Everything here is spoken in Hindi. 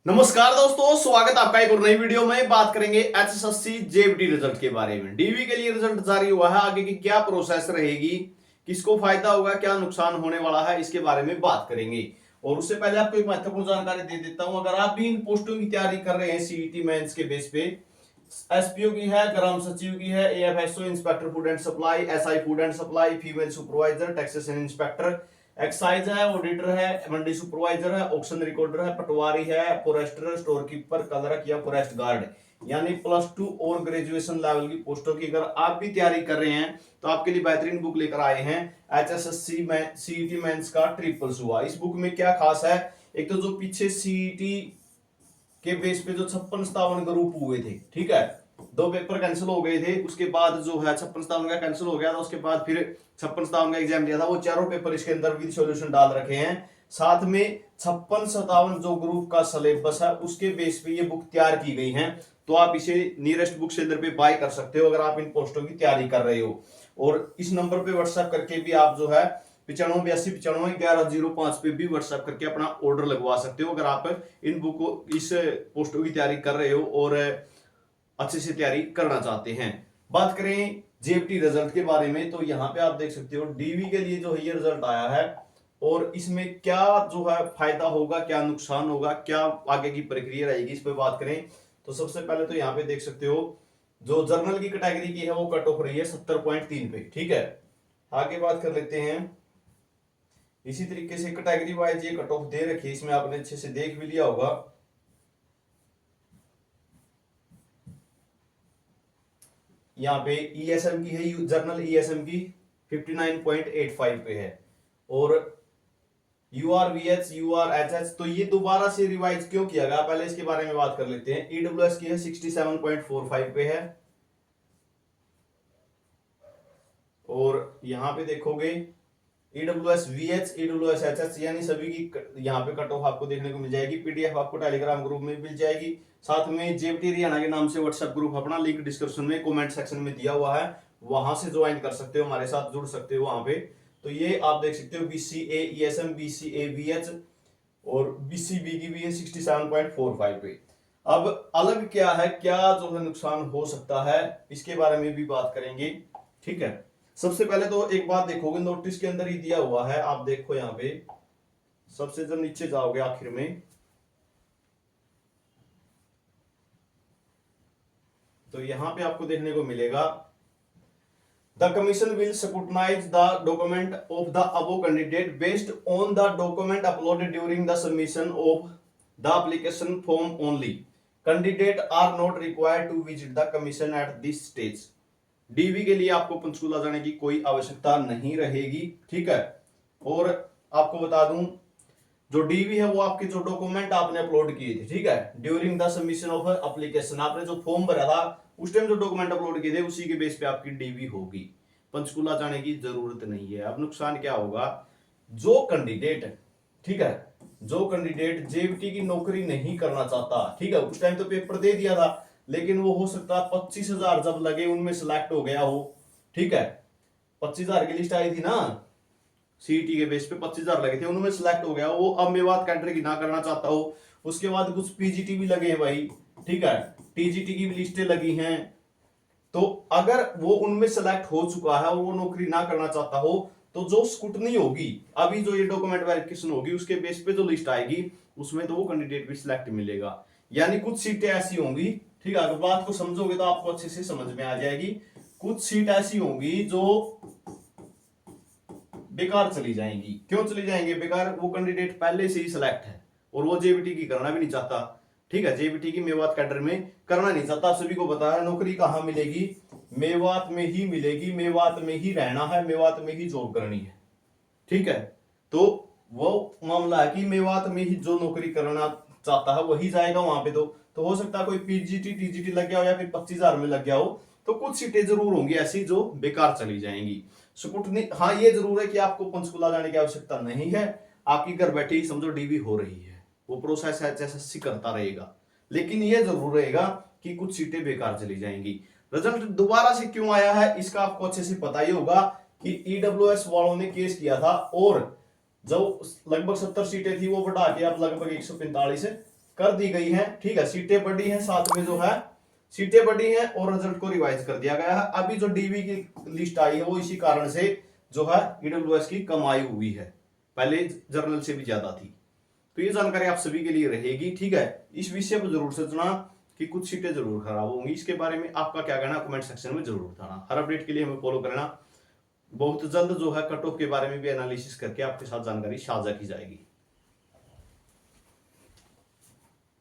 नमस्कार दोस्तों, स्वागत आपका एक और नई वीडियो में। बात करेंगे एचएसएससी जेईई रिजल्ट के बारे में। डीवी के लिए रिजल्ट जारी हुआ है, आगे की क्या प्रोसेस रहेगी, किसको फायदा होगा, क्या नुकसान होने वाला है, इसके बारे में बात करेंगे। और उससे पहले आपको एक महत्वपूर्ण जानकारी दे देता हूं। अगर आप भी इन पोस्टों की तैयारी कर रहे हैं सीईटी मेंस के बेस पे, एसपीओ की है, ग्राम सचिव की है, AFSO inspector food and supply, SI food and supply, female supervisor, taxation inspector, excise है, ऑडिटर है, मंडी सुपरवाइजर है, ऑक्शन रिकॉर्डर है, पटवारी है, फॉरेस्टर, स्टोर कीपर, कलरक या फॉरेस्ट गार्ड, यानी +2 और ग्रेजुएशन लेवल की पोस्टों की अगर आप भी तैयारी कर रहे हैं तो आपके लिए बेहतरीन बुक लेकर आए हैं एचएसएससी में सीईटी मेंस का ट्रिपल्स हुआ। इस बुक में क्या खास है, एक तो जो पीछे सीईटी के बेस पे जो 56-57 ग्रुप हुए थे, ठीक है, 2 पेपर कैंसिल हो गए थे, उसके बाद जो है 56-57 का कैंसिल हो गया था, उसके बाद फिर 56-57 का एग्जाम दिया था, वो चारों पेपर इसके अंदर विद सॉल्यूशन डाल रखे हैं। साथ में 56-57 जो ग्रुप का सिलेबस है उसके बेस पे ये बुक तैयार की गई है। तो आप इसे नियरेस्ट बुक सेलर पे बाय कर सकते हो अगर आप इन पोस्टों की तैयारी कर रहे हो। और इस नंबर पे व्हाट्सएप करके भी आप जो है 9582951105 पे भी व्हाट्सएप करके अपना ऑर्डर लगवा सकते हो अगर आप इन बुक को इस पोस्टों की तैयारी कर रहे हो और अच्छे से तैयारी करना चाहते हैं। बात करें जेईई रिजल्ट के बारे में तो यहाँ पे आप देख सकते हो डीवी के लिए जो है ये रिजल्ट आया है और इसमें क्या जो है फायदा होगा, क्या नुकसान होगा, क्या आगे की प्रक्रिया रहेगी, इस पे बात करें तो सबसे पहले तो यहाँ पे देख सकते हो जो जर्नल की कैटेगरी की है वो कट ऑफ रही है 70.3 पे, ठीक है। आगे बात कर लेते हैं। इसी तरीके से कैटेगरी वाइज ये कट ऑफ दे रखी है, इसमें आपने अच्छे से देख भी लिया होगा। यहाँ पे ईएसएम की है, जर्नल ईएसएम की 59.85 पे है और यूआरवीएच यूआरएचएच तो ये दोबारा से रिवाइज क्यों किया गया, पहले इसके बारे में बात कर लेते हैं। ईडब्ल्यूएस की है 67.45 पे है और यहाँ पे देखोगे ईडब्ल्यूएस वीएच ईडब्ल्यूएस एचएच यानी सभी की यहाँ पे कट ऑफ आपको देखने को मिल जाएगी। पीडीएफ आपको टेलीग्राम ग्रुप में मिल जाएगी। साथ में जेबटी हरियाणा के नाम से व्हाट्सएप ग्रुप अपना लिंक डिस्क्रिप्शन में कमेंट सेक्शन में दिया हुआ है, वहां से ज्वाइन कर सकते हो, हमारे साथ जुड़ सकते हो वहां पे। तो ये आप देख सकते हो बीसीए ईएसएम, बीसीए वीएच और बीसीबी की भी है 67.45 पे। अब अलग क्या है, क्या जो है नुकसान हो सकता है, इसके बारे में भी बात करेंगे, ठीक है। सबसे पहले तो एक बात देखोगे, नोटिस के अंदर ही दिया हुआ है, आप देखो यहाँ पे सबसे जब नीचे जाओगे आखिर में तो यहां पे आपको देखने को मिलेगा the commission will scrutinise the document of the above candidate based on the document uploaded during the submission of the application form only. Candidate are not required to visit the commission at this stage. DV के लिए आपको पंचकूला जाने की कोई आवश्यकता नहीं रहेगी, ठीक है। और आपको बता दूं जो डीवी है वो आपके जो डॉक्यूमेंट आपने अपलोड किए थे, ठीक है, during the submission of application, आपने जो फॉर्म भरा था उस टाइम जो डॉक्यूमेंट अपलोड किए थे उसी के बेस पे आपकी डीवी होगी, पंचकूला जाने की जरूरत नहीं है। अब नुकसान क्या होगा, जो कैंडिडेट, ठीक है, जो कैंडिडेट जेईई की नौकरी नहीं करना चाहता, ठीक है, उस टाइम तो पेपर दे दिया था लेकिन वो हो सकता है 25,000 जब लगे उनमें सिलेक्ट हो गया हो, ठीक है, 25,000 की लिस्ट आई थी ना सीईटी के बेस पे 25,000 लगे थे, उनमें सिलेक्ट हो गया वो, अब मेवात कैंटर की ना करना चाहता हो। उसके बाद कुछ पीजीटी भी लगे हैं भाई, ठीक है, टीजीटी की भी लिस्टें लगी हैं। तो अगर वो उनमें सेलेक्ट हो चुका है और वो नौकरी ना करना चाहता हो तो जो स्क्रूटनी होगी, अभी जो ये डॉक्यूमेंट वेरिफिकेशन होगी उसके बेस पे जो लिस्ट आएगी उसमें तो वो कैंडिडेट भी सिलेक्ट मिलेगा। यानी कुछ सीटें ऐसी होंगी, ठीक है, अगर बात को समझोगे तो आपको अच्छे से समझ में आ जाएगी। कुछ सीट ऐसी होंगी जो बेकार चली जाएंगी। क्यों चली जाएंगे बेकार, वो कैंडिडेट पहले से ही सिलेक्ट है और वो जेबीटी की करना भी नहीं चाहता, ठीक है, जेबीटी की मेवात कैडर में करना नहीं चाहता। सभी को पता है नौकरी कहां मिलेगी, मेवात में ही मिलेगी, मेवात में ही रहना है, मेवात में ही जॉब करनी है, ठीक है। तो वो मामला है कि मेवात में ही जो नौकरी करना चाहता है वही जाएगा वहां पे। तो हो सकता है कोई पीजीटी टीजीटी लग गया हो या फिर 25,000 में लग गया हो, तो कुछ सीटें जरूर होंगी ऐसी जो बेकार चली जाएंगी। स्कूटनी, हाँ ये जरूर है कि आपको पंचकुला जाने की आवश्यकता नहीं है, आपकी घर बैठे ही समझो डीवी हो रही है, वो प्रोसेस एचएसएससी करता रहेगा, लेकिन ये जरूर रहेगा कि कुछ सीटें बेकार चली जाएंगी। रिजल्ट दोबारा से क्यों आया है इसका आपको अच्छे से पता ही होगा कि ईडब्ल्यूएस वालों ने केस किया था और जो लगभग 70 सीटें थी वो बढ़ा के अब लगभग 145 कर दी गई है, ठीक है, सीटें बढ़ी हैं, साथ में जो है सीटें बढ़ी हैं और रिजल्ट को रिवाइज कर दिया गया है। अभी जो डीवी की लिस्ट आई है वो इसी कारण से जो है ईडब्ल्यूएस की कमाई हुई है, पहले जर्नल से भी ज्यादा थी। तो ये जानकारी आप सभी के लिए रहेगी, ठीक है। इस विषय पर जरूर सोचना कि कुछ सीटें जरूर खराब होंगी, इसके बारे में आपका क्या कहना कमेंट सेक्शन में जरूर बताना। हर अपडेट के लिए हमें फॉलो करना। बहुत जल्द जो है कट ऑफ के बारे में भी एनालिसिस करके आपके साथ जानकारी साझा की जाएगी।